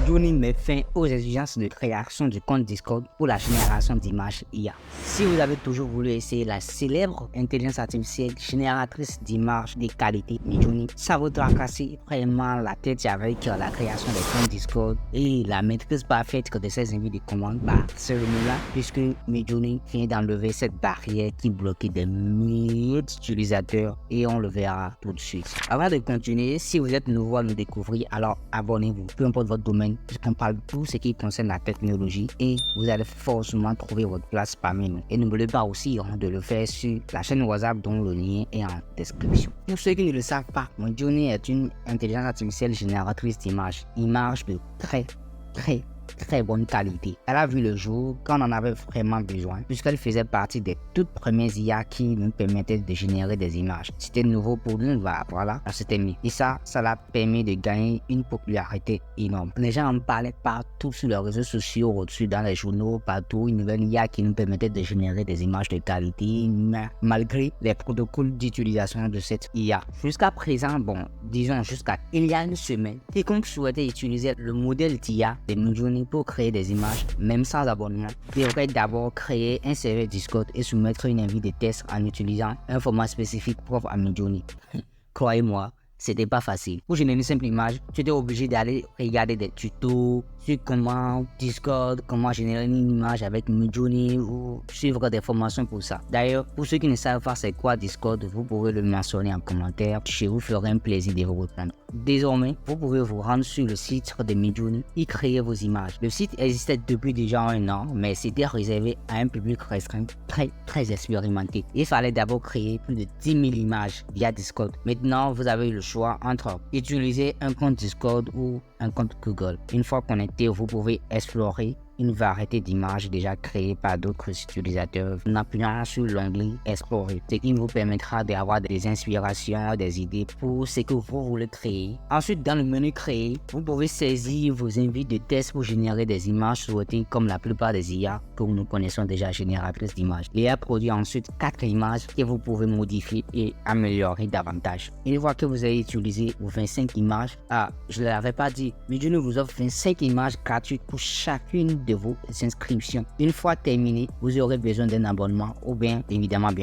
Midjourney met fin aux exigences de création du compte Discord pour la génération d'images IA. Si vous avez toujours voulu essayer la célèbre intelligence artificielle génératrice d'images de qualité Midjourney, ça vous tracasser vraiment la tête avec la création des comptes Discord et la maîtrise parfaite de ces envies de commandes par ce moment-là, puisque Midjourney vient d'enlever cette barrière qui bloquait des milliers d'utilisateurs et on le verra tout de suite. Avant de continuer, si vous êtes nouveau à nous découvrir, alors abonnez-vous, peu importe votre domaine, puisqu'on parle de tout ce qui concerne la technologie et vous allez forcément trouver votre place parmi nous. Et n'oubliez pas aussi de le faire sur la chaîne WhatsApp dont le lien est en description. Pour ceux qui ne le savent pas, Midjourney est une intelligence artificielle génératrice d'images de très bonne qualité. Elle a vu le jour quand on en avait vraiment besoin, puisqu'elle faisait partie des toutes premières IA qui nous permettaient de générer des images. C'était nouveau pour nous, voilà, c'était mis. Et ça l'a permis de gagner une popularité énorme. Les gens en parlaient partout sur les réseaux sociaux, au-dessus dans les journaux, partout, une nouvelle IA qui nous permettait de générer des images de qualité, malgré les protocoles d'utilisation de cette IA. Jusqu'à présent, disons jusqu'à il y a une semaine, quiconque souhaitait utiliser le modèle d'IA de Midjourney pour créer des images, même sans abonnement, devrait d'abord créer un serveur Discord et soumettre une invite de test en utilisant un format spécifique propre à Midjourney. Croyez-moi, c'était pas facile. Pour générer une simple image, tu étais obligé d'aller regarder des tutos sur comment Discord, comment générer une image avec Midjourney ou suivre des formations pour ça. D'ailleurs, pour ceux qui ne savent pas c'est quoi Discord, vous pouvez le mentionner en commentaire. Je vous ferai un plaisir de vous répondre. Désormais, vous pouvez vous rendre sur le site de Midjourney et créer vos images. Le site existait depuis déjà un an, mais c'était réservé à un public restreint très expérimenté. Il fallait d'abord créer plus de 10 000 images via Discord. Maintenant, vous avez le choix entre utiliser un compte Discord ou un compte Google. Une fois connecté, vous pouvez explorer une variété d'images déjà créées par d'autres utilisateurs en appuyant sur l'onglet Explorer, ce qui vous permettra d'avoir des inspirations, des idées pour ce que vous voulez créer. Ensuite, dans le menu Créer, vous pouvez saisir vos invites de test pour générer des images souhaitées comme la plupart des IA que nous connaissons déjà génératrices d'images. L'IA produit ensuite 4 images que vous pouvez modifier et améliorer davantage. Une fois que vous avez utilisé vos 25 images, je ne l'avais pas dit, mais Midjourney vous offre 25 images gratuites pour chacune de vos inscriptions. Une fois terminé, vous aurez besoin d'un abonnement ou bien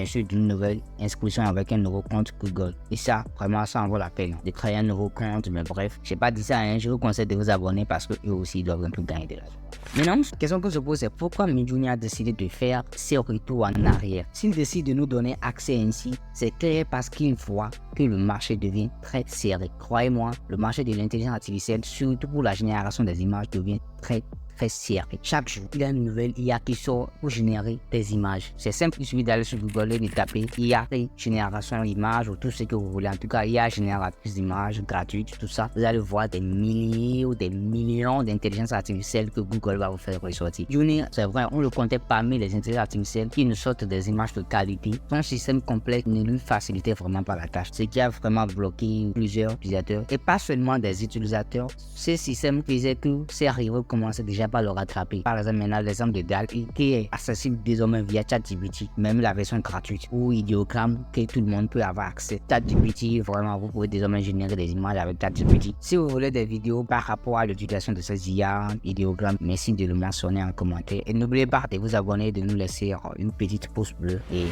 sûr d'une nouvelle inscription avec un nouveau compte Google. Et ça, vraiment, ça en vaut la peine de créer un nouveau compte. Mais bref, je n'ai pas dit ça, je vous conseille de vous abonner parce que eux aussi doivent un peu gagner de l'argent. Maintenant, la question qu'on se pose, c'est pourquoi Midjourney a décidé de faire ses retours en arrière. S'il décide de nous donner accès ainsi, c'est clair parce qu'il voit que le marché devient très serré. Croyez-moi, le marché de l'intelligence artificielle, surtout pour la génération des images, devient très serré. Chaque jour, il y a une nouvelle IA qui sort pour générer des images. C'est simple, il suffit d'aller sur Google et de taper IA génération d'images ou tout ce que vous voulez. En tout cas, IA génératrice d'images gratuite, tout ça. Vous allez voir des milliers ou des millions d'intelligences artificielles que Google va vous faire ressortir. Midjourney, c'est vrai, on le comptait parmi les intelligences artificielles qui nous sortent des images de qualité. Son système complexe ne lui facilitait vraiment pas la tâche, ce qui a vraiment bloqué plusieurs utilisateurs. Et pas seulement des utilisateurs, ce système faisait que ces rivaux commençaient déjà pas le rattraper. Par exemple, maintenant, l'exemple de DALL-E qui est accessible désormais via ChatGPT, même la version gratuite, ou Ideogram que tout le monde peut avoir accès. ChatGPT, vraiment, vous pouvez désormais générer des images avec ChatGPT. Si vous voulez des vidéos par rapport à l'utilisation de ces IA, Ideogram, merci de le mentionner en commentaire. Et n'oubliez pas de vous abonner, de nous laisser une petite pouce bleu et